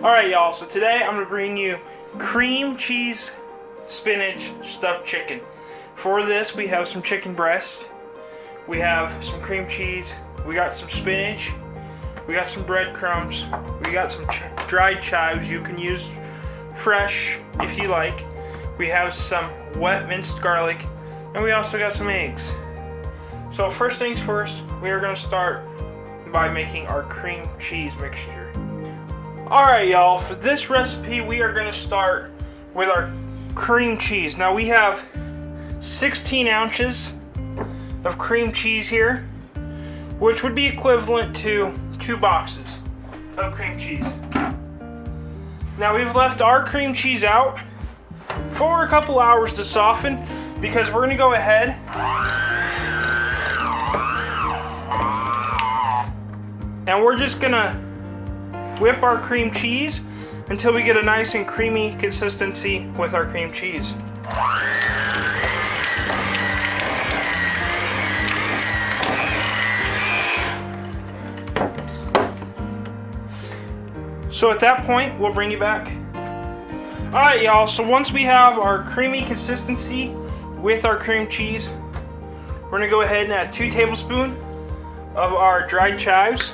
Alright y'all, so today I'm going to bring you cream cheese spinach stuffed chicken. For this we have some chicken breast, we have some cream cheese, we got some spinach, we got some breadcrumbs, we got some dried chives, you can use fresh if you like, we have some wet minced garlic, and we also got some eggs. So first things first, we are going to start by making our cream cheese mixture. Alright y'all, for this recipe we are going to start with our cream cheese. Now we have 16 ounces of cream cheese here, which would be equivalent to 2 boxes of cream cheese. Now we've left our cream cheese out for a couple hours to soften because we're going to go ahead and we're just going to whip our cream cheese until we get a nice and creamy consistency with our cream cheese. So at that point, we'll bring you back. Alright y'all, so once we have our creamy consistency with our cream cheese, we're going to go ahead and add 2 tablespoons of our dried chives,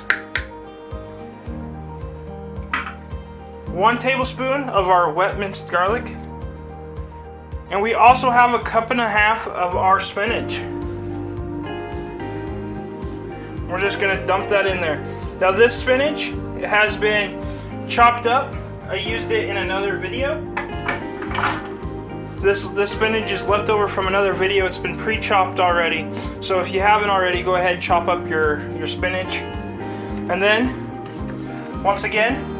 1 tablespoon of our wet minced garlic, and we also have a 1.5 cups of our spinach. We're just going to dump that in there. Now this spinach, it has been chopped up. I used it in another video. This spinach is left over from another video. It's been pre-chopped already. So if you haven't already, go ahead and chop up your spinach. And then, once again,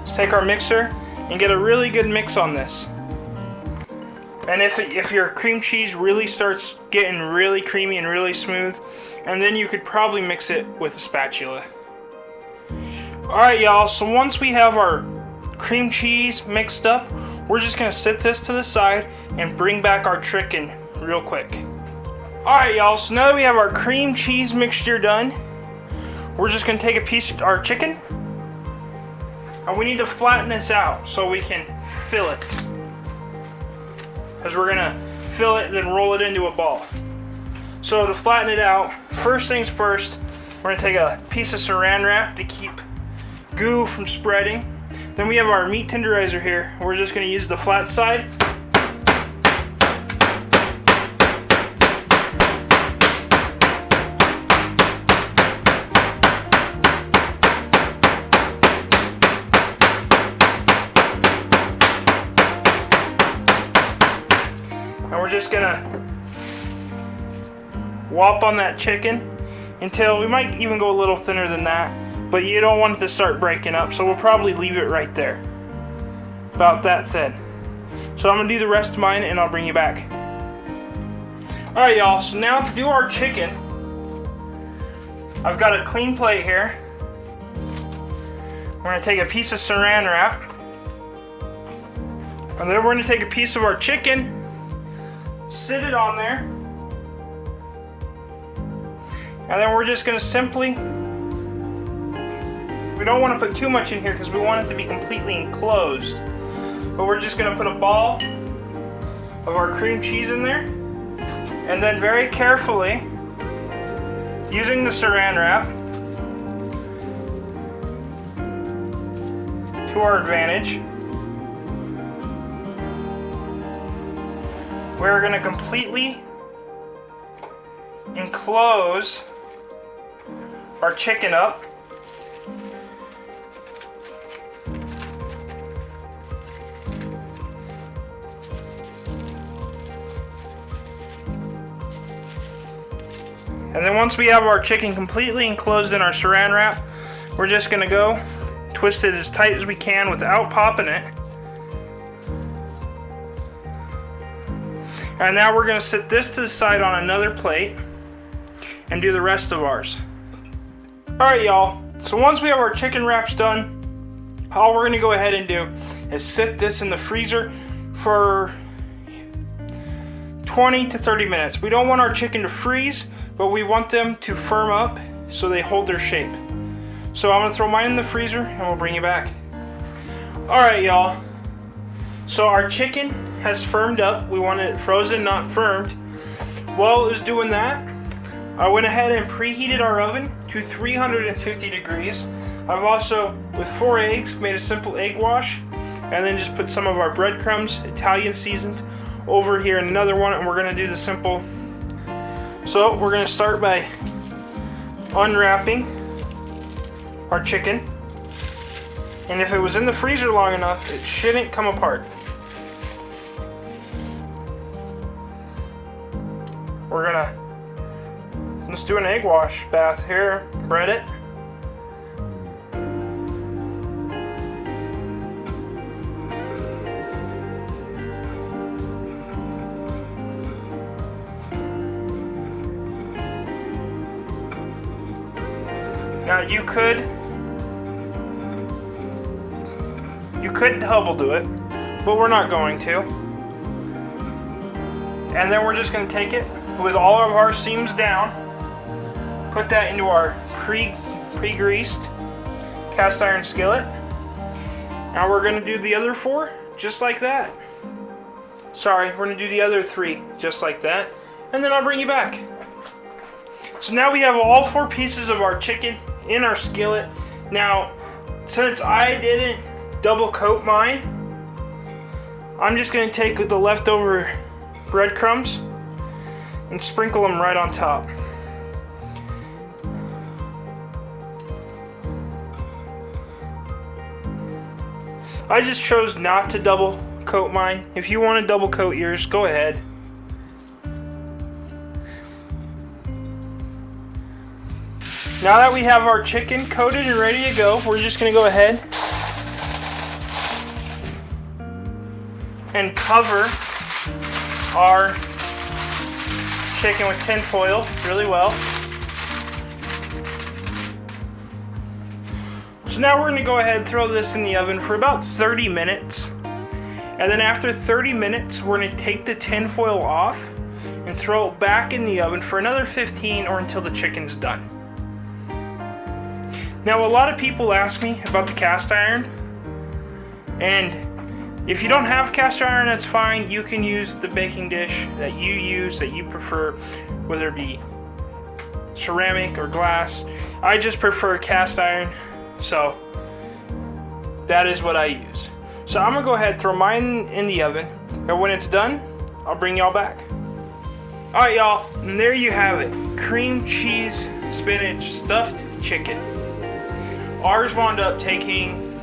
let's take our mixer and get a really good mix on this. And if your cream cheese really starts getting really creamy and really smooth, and then you could probably mix it with a spatula. Alright y'all, so once we have our cream cheese mixed up, we're just going to set this to the side and bring back our chicken real quick. Alright y'all, so now that we have our cream cheese mixture done, we're just going to take a piece of our chicken, and we need to flatten this out so we can fill it. Because we're going to fill it and then roll it into a ball. So to flatten it out, first things first, we're going to take a piece of saran wrap to keep goo from spreading. Then we have our meat tenderizer here. We're just going to use the flat side. And we're just gonna whop on that chicken until, we might even go a little thinner than that, but you don't want it to start breaking up, so we'll probably leave it right there, about that thin. So I'm gonna do the rest of mine and I'll bring you back. Alright y'all, so now to do our chicken, I've got a clean plate here. We're gonna take a piece of saran wrap, and then we're gonna take a piece of our chicken, sit it on there, and then we're just going to simply, we don't want to put too much in here because we want it to be completely enclosed, but we're just going to put a ball of our cream cheese in there, and then very carefully, using the saran wrap to our advantage, we're going to completely enclose our chicken up. And then once we have our chicken completely enclosed in our saran wrap, we're just going to go twist it as tight as we can without popping it. And now we're going to set this to the side on another plate and do the rest of ours. Alright y'all, so once we have our chicken wraps done, all we're going to go ahead and do is set this in the freezer for 20 to 30 minutes. We don't want our chicken to freeze, but we want them to firm up so they hold their shape. So I'm gonna throw mine in the freezer and we'll bring you back. Alright, y'all. So our chicken has firmed up. We want it frozen, not firmed. While it was doing that, I went ahead and preheated our oven to 350 degrees. I've also, with 4 eggs, made a simple egg wash, and then just put some of our breadcrumbs, Italian seasoned, over here in another one, and we're gonna do the simple. So we're gonna start by unwrapping our chicken, and if it was in the freezer long enough, it shouldn't come apart. We're gonna let's do an egg wash bath here, bread it. Now you could double do it, but we're not going to. And then we're just going to take it with all of our seams down, put that into our pre-greased cast iron skillet. Now we're going to do the other 4 just like that. Sorry, we're going to do the other 3 just like that, and then I'll bring you back. So now we have all 4 pieces of our chicken in our skillet. Now, since I didn't double coat mine, I'm just going to take the leftover breadcrumbs and sprinkle them right on top. I just chose not to double coat mine. If you want to double coat yours, go ahead. Now that we have our chicken coated and ready to go, we're just going to go ahead and cover our chicken with tin foil really well. So now we're going to go ahead and throw this in the oven for about 30 minutes. And then after 30 minutes, we're going to take the tin foil off and throw it back in the oven for another 15 or until the chicken's done. Now, a lot of people ask me about the cast iron, and if you don't have cast iron, that's fine. You can use the baking dish that you use, that you prefer, whether it be ceramic or glass. I just prefer cast iron, so that is what I use. So I'm gonna go ahead and throw mine in the oven, and when it's done, I'll bring y'all back. Alright, y'all, and there you have it. Cream cheese, spinach, stuffed chicken. Ours wound up taking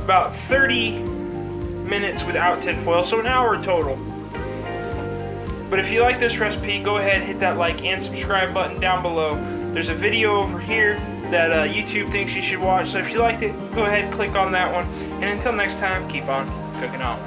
about 30 minutes without tin foil, so an hour total. But if you like this recipe, go ahead and hit that like and subscribe button down below. There's a video over here that YouTube thinks you should watch, so if you liked it, go ahead and click on that one. And until next time, keep on cooking on.